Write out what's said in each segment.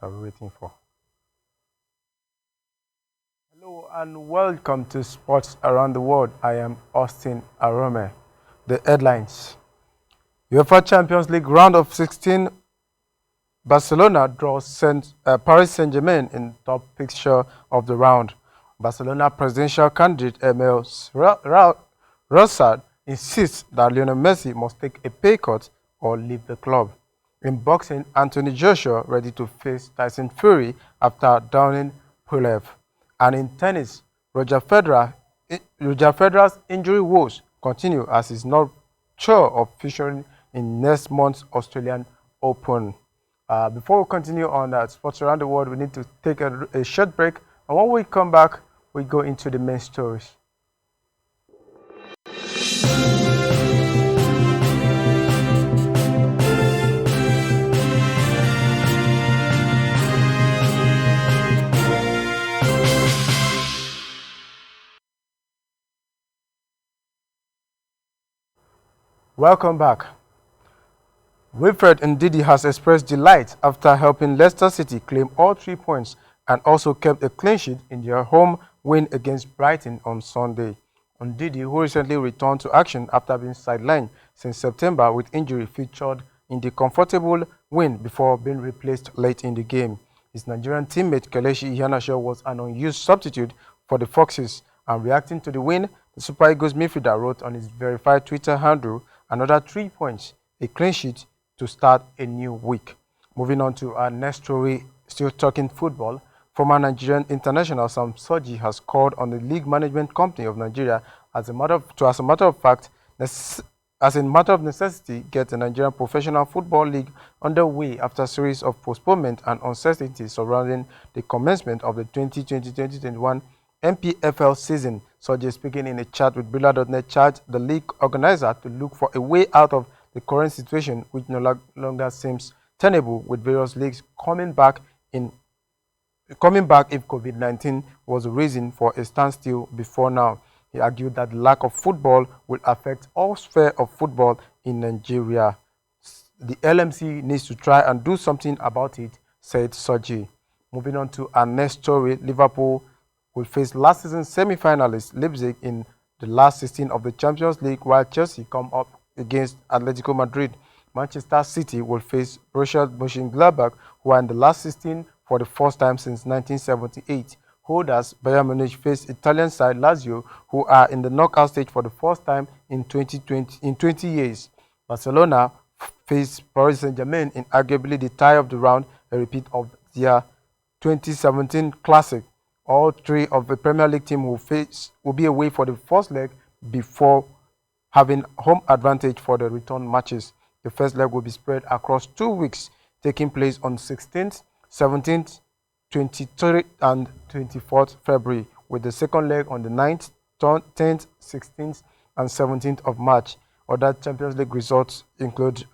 are we waiting for? Hello and welcome to Sports Around the World. I am Austin Arome. The headlines. UEFA Champions League round of 16, Barcelona draws Paris Saint-Germain in top fixture of the round. Barcelona presidential candidate Emil Rosard insists that Lionel Messi must take a pay cut or leave the club. In boxing, Anthony Joshua ready to face Tyson Fury after downing Pulev. And in tennis, Roger Federer's injury woes continue as he's not sure of featuring in next month's Australian Open. Before we continue on Sports Around the World, we need to take a short break. And when we come back, we go into the main stories. Welcome back. Wilfred Ndidi has expressed delight after helping Leicester City claim all 3 points and also kept a clean sheet in their home win against Brighton on Sunday. Ndidi, who recently returned to action after being sidelined since September with injury, featured in the comfortable win before being replaced late in the game. His Nigerian teammate Kelechi Iheanacho was an unused substitute for the Foxes, and reacting to the win, the Super Eagles midfielder wrote on his verified Twitter handle, "Another 3 points, a clean sheet to start a new week." Moving on to our next story, still talking football, former Nigerian international Sam Soji has called on the League Management Company of Nigeria as a matter of necessity, get the Nigerian Professional Football League underway after a series of postponement and uncertainty surrounding the commencement of the 2020-2021 MPFL season. Soji, speaking in a chat with Billa.net, charged the league organizer to look for a way out of the current situation, which no longer seems tenable, with various leagues coming back if COVID-19 was a reason for a standstill before now. He argued that the lack of football will affect all spheres of football in Nigeria. The LMC needs to try and do something about it, said Soji. Moving on to our next story, Liverpool will face last season's semi-finalist Leipzig in the last 16 of the Champions League, while Chelsea come up against Atletico Madrid. Manchester City will face Borussia Mönchengladbach, who are in the last 16 for the first time since 1978. Holders Bayern Munich face Italian side Lazio, who are in the knockout stage for the first time in 20 years. Barcelona face Paris Saint-Germain in arguably the tie of the round, a repeat of their 2017 classic. All three of the Premier League team will be away for the first leg before having home advantage for the return matches. The first leg will be spread across 2 weeks, taking place on 16th, 17th, 23rd and 24th February, with the second leg on the 9th, 10th, 16th and 17th of March. Other Champions League results include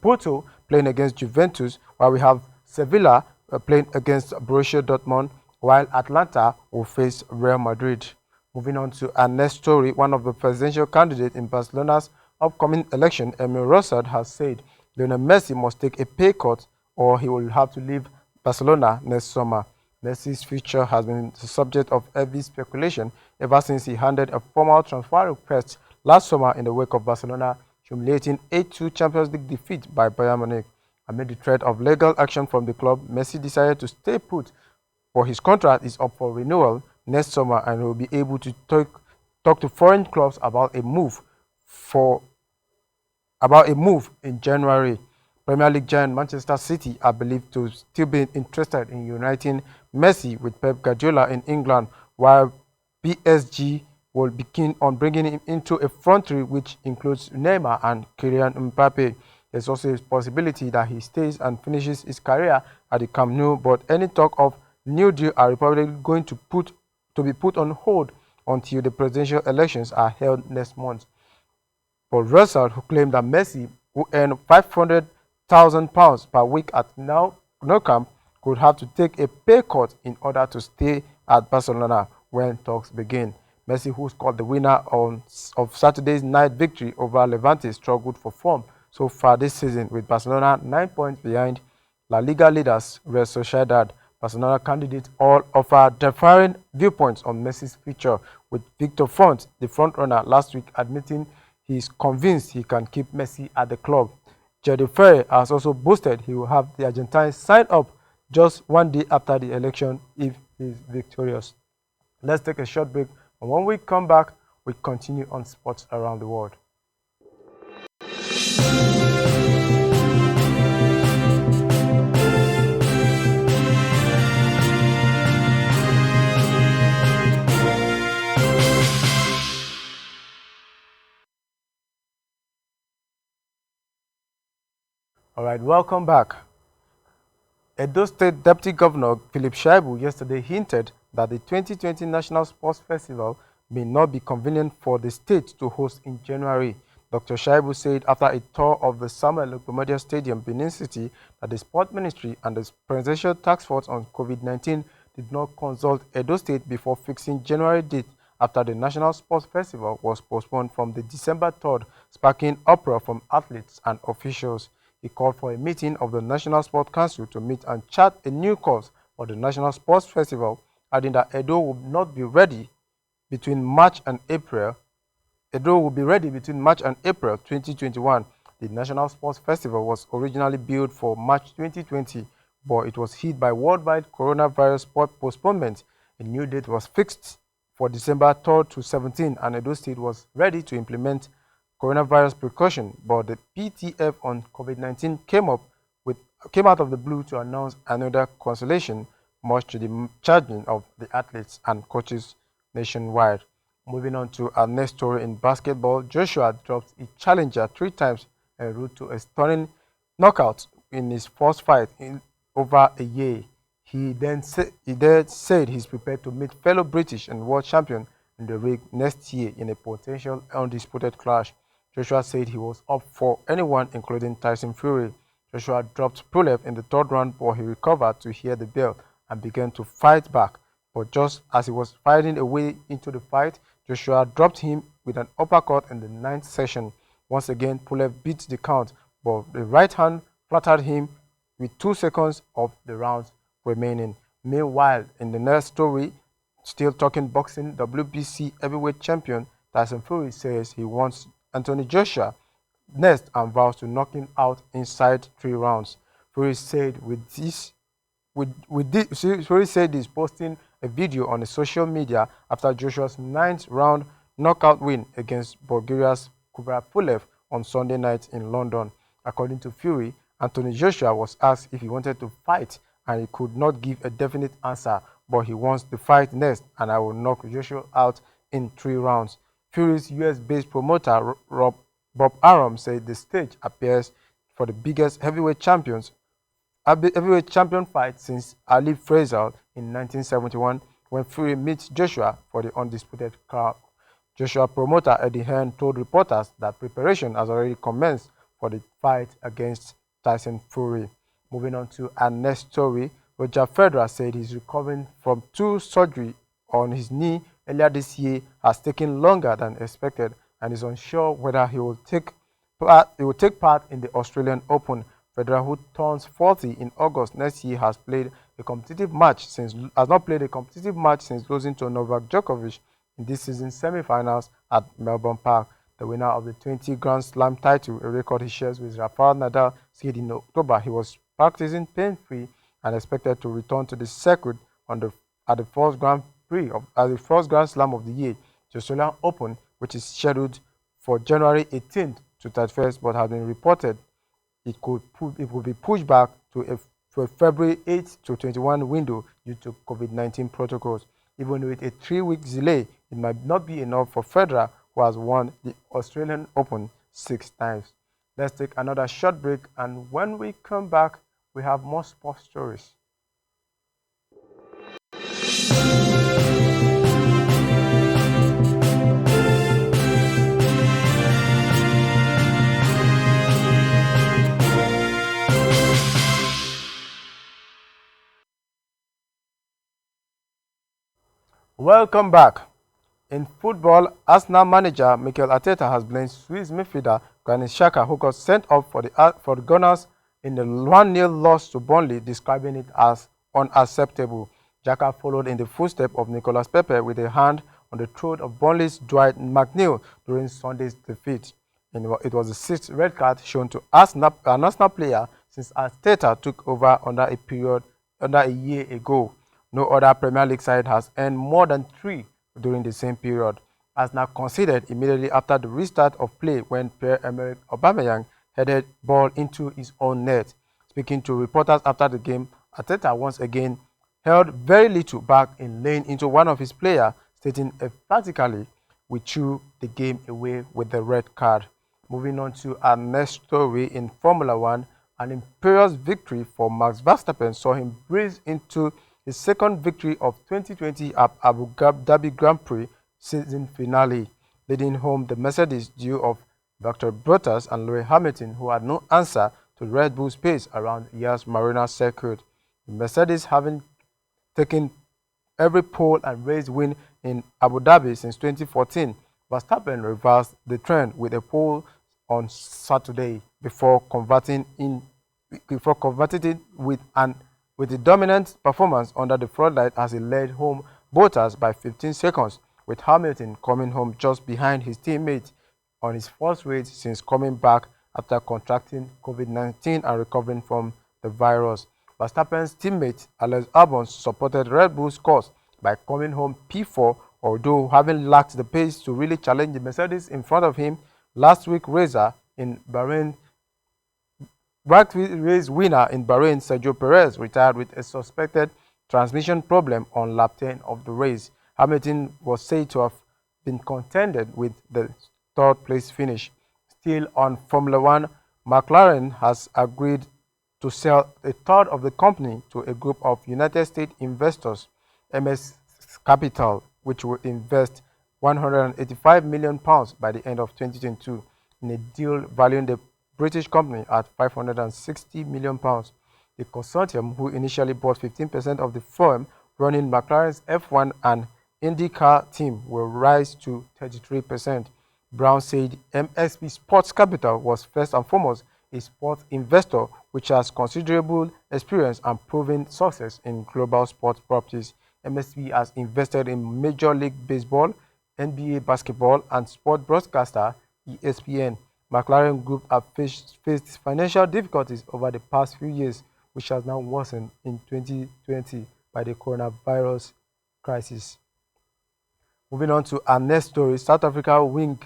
Porto playing against Juventus, while we have Sevilla playing against Borussia Dortmund, while Atlanta will face Real Madrid. Moving on to our next story, one of the presidential candidates in Barcelona's upcoming election, Emil Rosard, has said Lionel Messi must take a pay cut or he will have to leave Barcelona next summer. Messi's future has been the subject of heavy speculation ever since he handed a formal transfer request last summer in the wake of Barcelona humiliating 8-2 Champions League defeat by Bayern Munich. Amid the threat of legal action from the club, Messi decided to stay put, for his contract is up for renewal next summer and will be able to talk to foreign clubs about a move in January. Premier League giant Manchester City are believed to still be interested in uniting Messi with Pep Guardiola in England, while PSG will be keen on bringing him into a front three which includes Neymar and Kylian Mbappe. There's also a possibility that he stays and finishes his career at the Camp Nou, but any talk of new deal are probably going to be put on hold until the presidential elections are held next month. For Russell, who claimed that Messi, who earned £500,000 per week at Nou Camp, could have to take a pay cut in order to stay at Barcelona when talks begin. Messi, who scored the winner of Saturday's night victory over Levante, struggled for form so far this season, with Barcelona 9 points behind La Liga leaders Real Sociedad. Barcelona candidates all offer differing viewpoints on Messi's future, with Victor Font, the frontrunner, last week admitting he is convinced he can keep Messi at the club. Jedi Ferrer has also boasted he will have the Argentines sign up just one day after the election if he is victorious. Let's take a short break, and when we come back, we continue on sports around the world. All right, welcome back. Edo State Deputy Governor Philip Shaibu yesterday hinted that the 2020 National Sports Festival may not be convenient for the state to host in January. Dr. Shaibu said after a tour of the Samuel Lokomodia Stadium, Benin City, that the Sport Ministry and the Presidential Task Force on COVID-19 did not consult Edo State before fixing January date after the National Sports Festival was postponed from the December 3rd, sparking uproar from athletes and officials. He called for a meeting of the National Sports Council to meet and chart a new course for the National Sports Festival, adding that Edo would not be ready between March and April. Edo will be ready between March and April 2021. The National Sports Festival was originally billed for March 2020, but it was hit by worldwide coronavirus postponement. A new date was fixed for December 3rd to 17th, and Edo State was ready to implement coronavirus precaution, but the PTF on COVID-19 came out of the blue to announce another cancellation, much to the chagrin of the athletes and coaches nationwide. Moving on to our next story in basketball, Joshua dropped a challenger 3 times en route to a stunning knockout in his first fight in over a year. He then said he's prepared to meet fellow British and world champion in the ring next year in a potential undisputed clash. Joshua said he was up for anyone, including Tyson Fury. Joshua dropped Pulev in the third round, but he recovered to hear the bell and began to fight back. But just as he was fighting away into the fight, Joshua dropped him with an uppercut in the ninth session. Once again, Pulev beat the count, but the right hand flattered him with 2 seconds of the rounds remaining. Meanwhile, in the next story, still talking boxing, WBC heavyweight champion Tyson Fury says he wants Anthony Joshua next and vows to knock him out inside 3 rounds. Fury said Fury said he's posting a video on the social media after Joshua's 9th round knockout win against Bulgaria's Kubrat Pulev on Sunday night in London. According to Fury, Anthony Joshua was asked if he wanted to fight and he could not give a definite answer, but he wants to fight next and I will knock Joshua out in 3 rounds. Fury's US-based promoter Bob Arum said the stage appears for the biggest heavyweight champion fight since Ali Frazier in 1971 when Fury meets Joshua for the undisputed crown. Joshua promoter Eddie Hearn told reporters that preparation has already commenced for the fight against Tyson Fury. Moving on to our next story, Roger Federer said he's recovering from 2 surgery on his knee earlier this year has taken longer than expected and is unsure whether he will take part in the Australian Open. Federer, who turns 40 in August next year, has not played a competitive match since losing to Novak Djokovic in this season's semi-finals at Melbourne Park. The winner of the 20 Grand Slam title, a record he shares with Rafael Nadal, said in October he was practicing pain-free and expected to return to the circuit at the first Grand Slam of the year, the Australian Open, which is scheduled for January 18th to 31st, but has been reported it will be pushed back to a February 8th to 21 window due to COVID-19 protocols. Even with a 3-week delay, it might not be enough for Federer, who has won the Australian Open 6 times. Let's take another short break, and when we come back, we have more sports stories. Welcome back. In football, Arsenal manager Mikel Arteta has blamed Swiss midfielder Granit Xhaka, who got sent off for the Gunners in the 1-0 loss to Burnley, describing it as unacceptable. Xhaka followed in the footsteps of Nicolas Pepe with a hand on the throat of Burnley's Dwight McNeil during Sunday's defeat. It was the sixth red card shown to an Arsenal player since Arteta took over under a year ago. No other Premier League side has earned more than 3 during the same period. Arsenal conceded immediately after the restart of play when Pierre-Emerick Aubameyang headed ball into his own net. Speaking to reporters after the game, Arteta once again held very little back in laying into one of his players, stating emphatically, "We threw the game away with the red card." Moving on to our next story in Formula One, an imperious victory for Max Verstappen saw him breeze into his second victory of 2020 at Abu Dhabi Grand Prix season finale, leading home the Mercedes duo of Valtteri Bottas and Lewis Hamilton, who had no answer to Red Bull's pace around Yas Marina circuit. The Mercedes, having taken every pole and race win in Abu Dhabi since 2014, Verstappen reversed the trend with a pole on Saturday before converting it with a dominant performance under the floodlight as he led home Bottas by 15 seconds, with Hamilton coming home just behind his teammate on his first race since coming back after contracting COVID-19 and recovering from the virus. Verstappen's teammate Alex Albon supported Red Bull's course by coming home P4, although having lacked the pace to really challenge the Mercedes in front of him. Last week race winner in Bahrain, Sergio Perez, retired with a suspected transmission problem on lap 10 of the race. Hamilton was said to have been contented with the third-place finish. Still on Formula One, McLaren has agreed to sell a third of the company to a group of United States investors, MS Capital, which will invest £185 million by the end of 2022 in a deal valuing the British company at £560 million. The consortium, who initially bought 15% of the firm running McLaren's F1 and IndyCar team, will rise to 33%. Brown said MSP Sports Capital was first and foremost a sports investor which has considerable experience and proven success in global sports properties. MSP has invested in Major League Baseball, NBA basketball, and sport broadcaster ESPN. McLaren Group have faced financial difficulties over the past few years, which has now worsened in 2020 by the coronavirus crisis. Moving on to our next story, South Africa wing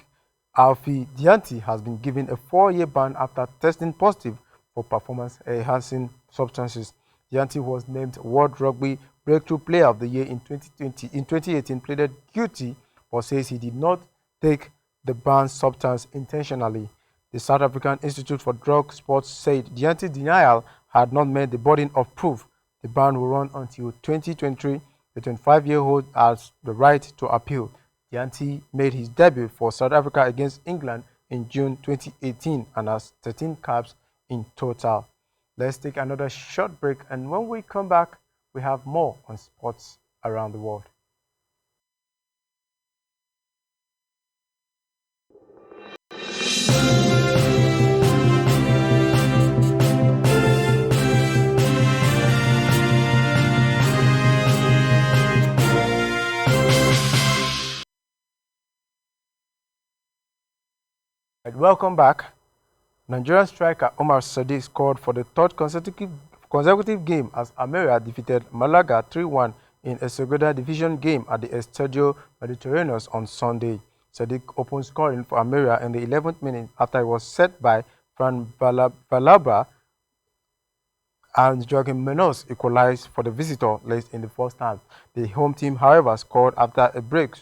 Alfie Dianti has been given a 4-year ban after testing positive for performance-enhancing substances. Dianti was named World Rugby Breakthrough Player of the Year in 2020. In 2018, pleaded guilty but says he did not take the banned substance intentionally. The South African Institute for Drug Sports said Dianti's denial had not met the burden of proof. The ban will run until 2023. The 25-year-old has the right to appeal. Dianti made his debut for South Africa against England in June 2018 and has 13 caps in total. Let's take another short break, and when we come back, we have more on sports around the world. Welcome back. Nigerian striker Omar Sadiq scored for the third consecutive game as Almeria defeated Malaga 3-1 in a Segunda Division game at the Estadio Mediterraneos on Sunday. Sadiq opened scoring for Almeria in the 11th minute after it was set by Fran Balaba, and Joaquin Munoz equalized for the visitor late in the first half. The home team, however, scored after a break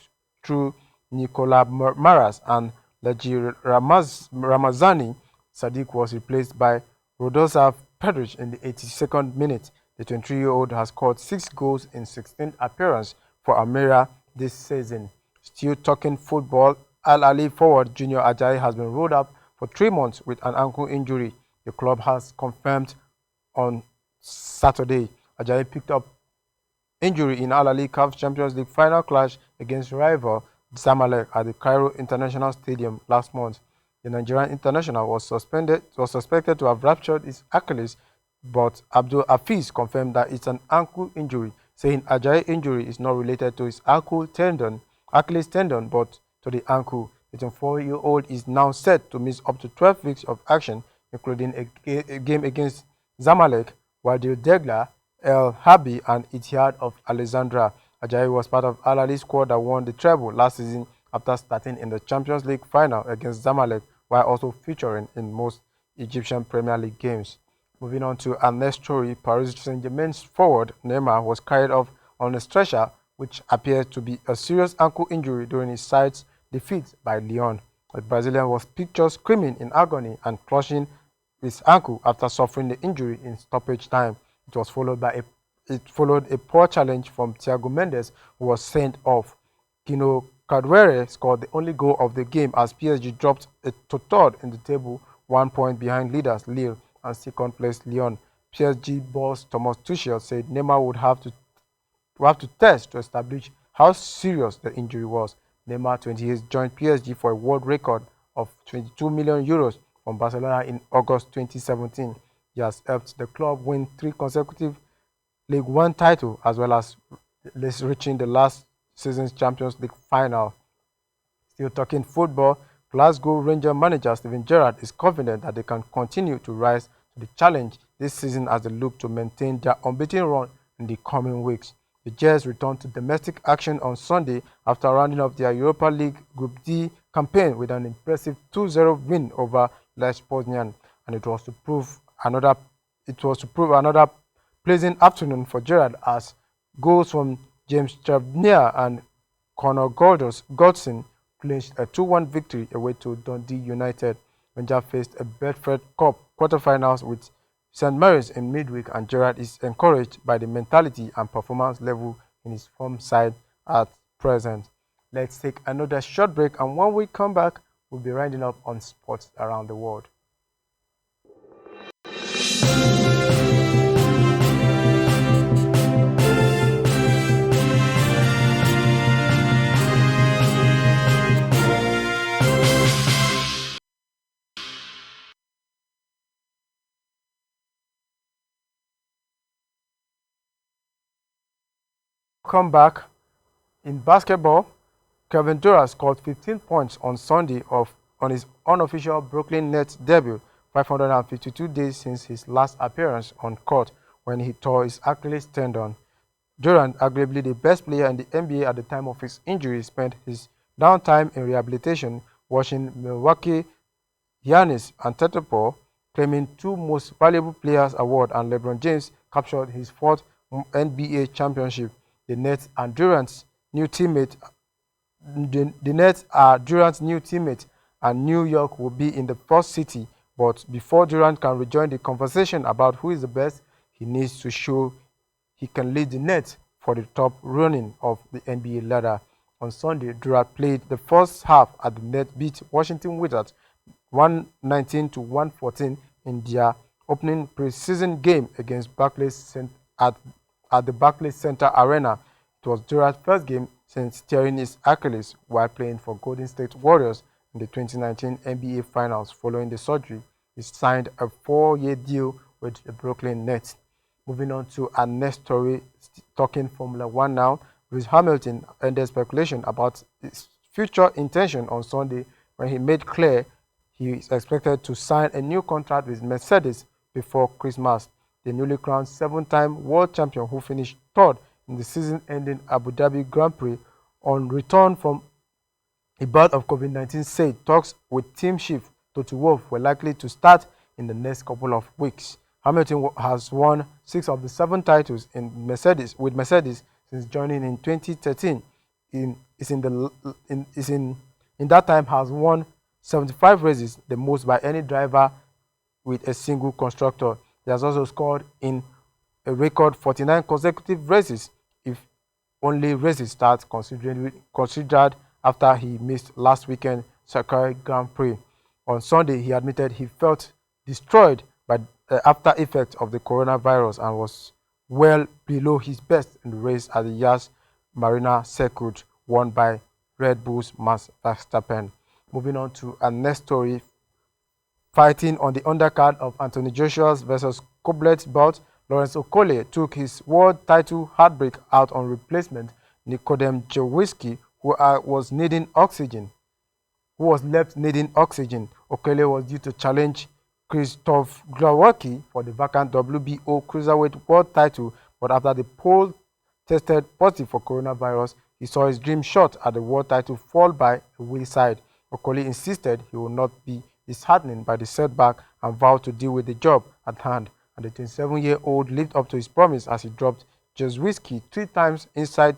through Nicola Maras and Laji Ramazani. Sadiq was replaced by Rodolfo Pedric in the 82nd minute. The 23-year-old has scored 6 goals in 16 appearances for Almeria this season. Still talking football, Al Ahly forward Junior Ajayi has been ruled out for 3 months with an ankle injury. The club has confirmed on Saturday. Ajayi picked up injury in Al Ahly CAF Champions League final clash against rival Zamalek at the Cairo International Stadium last month. The Nigerian international was suspected to have ruptured his Achilles, but Abdul Hafiz confirmed that it's an ankle injury, saying Ajayi injury is not related to his Achilles tendon, but to the ankle. The 24-year-old is now set to miss up to 12 weeks of action, including a game against Zamalek, Wadi Degla, El Habi, and Ittihad of Alexandria. Ajayi was part of Al Ahly's squad that won the treble last season after starting in the Champions League final against Zamalek, while also featuring in most Egyptian Premier League games. Moving on to our next story, Paris Saint-Germain's forward Neymar was carried off on a stretcher, which appeared to be a serious ankle injury during his side's defeat by Lyon. The Brazilian was pictured screaming in agony and clutching his ankle after suffering the injury in stoppage time. It followed a poor challenge from Thiago Mendes, who was sent off. Kino Cadwere scored the only goal of the game as PSG dropped to third in the table, 1 point behind leaders Lille and second place Lyon. PSG boss Thomas Tuchel said Neymar would have to test to establish how serious the injury was. Neymar, 28, joined PSG for a world record of 22 million euros from Barcelona in August 2017. He has helped the club win 3 consecutive League One title as well as reaching the last season's Champions League final. Still talking football, Glasgow Rangers manager Steven Gerrard is confident that they can continue to rise to the challenge this season as they look to maintain their unbeaten run in the coming weeks. The Jets returned to domestic action on Sunday after rounding off their Europa League Group D campaign with an impressive 2-0 win over Lech Poznan, and it was to prove another pleasant afternoon for Gerrard as goals from James Trevnier and Conor Godson clinched a 2-1 victory away to Dundee United. Rangers faced a Bedford Cup quarter-finals with St Mary's in midweek, and Gerrard is encouraged by the mentality and performance level in his form side at present. Let's take another short break, and when we come back, we'll be rounding up on sports around the world. Come back. In basketball, Kevin Durant scored 15 points on Sunday on his unofficial Brooklyn Nets debut, 552 days since his last appearance on court when he tore his Achilles tendon. Durant, arguably the best player in the NBA at the time of his injury, spent his downtime in rehabilitation watching Milwaukee Giannis Antetokounmpo claiming 2 Most Valuable Players award, and LeBron James captured his 4th NBA championship. The Nets are Durant's new teammate, and New York will be in the first city. But before Durant can rejoin the conversation about who is the best, he needs to show he can lead the Nets for the top running of the NBA ladder. On Sunday, Durant played the first half as the Nets beat Washington Wizards 119-114 in their opening preseason game against Barclays at the Barclays Center Arena. It was Durant's first game since tearing his Achilles while playing for Golden State Warriors in the 2019 NBA Finals. Following the surgery, he signed a 4-year deal with the Brooklyn Nets. Moving on to our next story, talking Formula One now. Lewis Hamilton ended speculation about his future intention on Sunday when he made clear he is expected to sign a new contract with Mercedes before Christmas. The newly crowned 7-time world champion, who finished third in the season-ending Abu Dhabi Grand Prix on return from a bout of COVID-19, said talks with team chief Toto Wolff were likely to start in the next couple of weeks. Hamilton has won 6 of the 7 titles with Mercedes since joining in 2013. In that time has won 75 races, the most by any driver with a single constructor. He has also scored in a record 49 consecutive races, if only races start considered after he missed last weekend's Sakhir Grand Prix. On Sunday, he admitted he felt destroyed by the after effects of the coronavirus and was well below his best in the race at the Yas Marina Circuit won by Red Bull's Max Verstappen. Moving on to our next story, fighting on the undercard of Anthony Joshua's versus Koblet bout, Lawrence Okolie took his world title heartbreak out on replacement Nikodem Jaworski, was needing oxygen who was left needing oxygen. Okolie was due to challenge Krzysztof Glowacki for the vacant WBO cruiserweight world title, but after the Pole tested positive for coronavirus, he saw his dream shot at the world title fall by the wayside. Okolie insisted he would not be disheartened by the setback and vowed to deal with the job at hand. And the 27-year-old lived up to his promise as he dropped Jaworski 3 times inside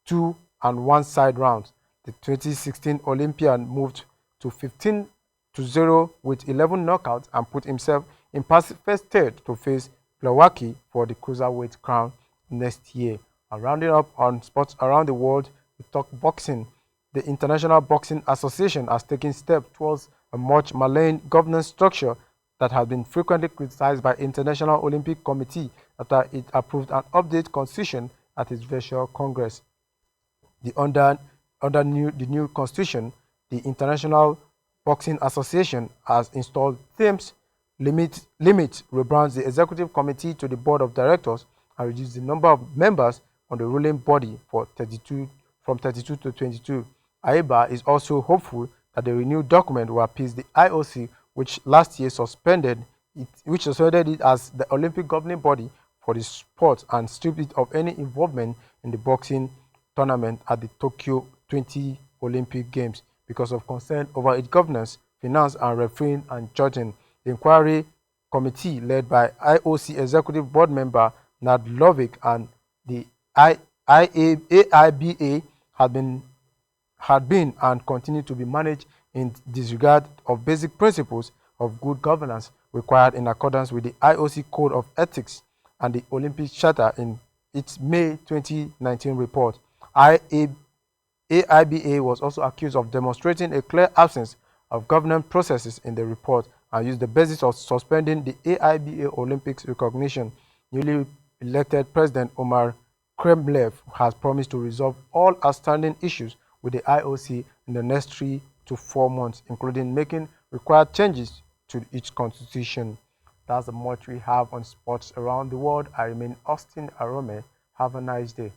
2 and 1 side rounds. The 2016 Olympian moved to 15-0 with 11 knockouts and put himself in first state to face Glowacki for the cruiserweight crown next year. And rounding up on sports around the world, we talk boxing. The International Boxing Association has taken steps towards a much malign governance structure that has been frequently criticized by International Olympic Committee after it approved an updated constitution at its virtual congress. Under the new constitution, the International Boxing Association has installed themes limit rebrands the executive committee to the board of directors and reduce the number of members on the ruling body from 32 to 22. AIBA is also hopeful that the renewed document will appease the IOC, which last year suspended it as the Olympic governing body for the sport and stripped it of any involvement in the boxing tournament at the Tokyo 20 Olympic Games because of concern over its governance, finance, and refereeing and judging. The inquiry committee, led by IOC Executive Board member Nad Lovick and the AIBA, had been and continue to be managed in disregard of basic principles of good governance required in accordance with the IOC Code of Ethics and the Olympic Charter in its May 2019 report. AIBA was also accused of demonstrating a clear absence of governance processes in the report and used the basis of suspending the AIBA Olympics recognition. Newly elected President Omar Kremlev has promised to resolve all outstanding issues with the IOC in the next 3 to 4 months, including making required changes to its constitution. That's the much we have on sports around the world. I remain Austin Arome. Have a nice day.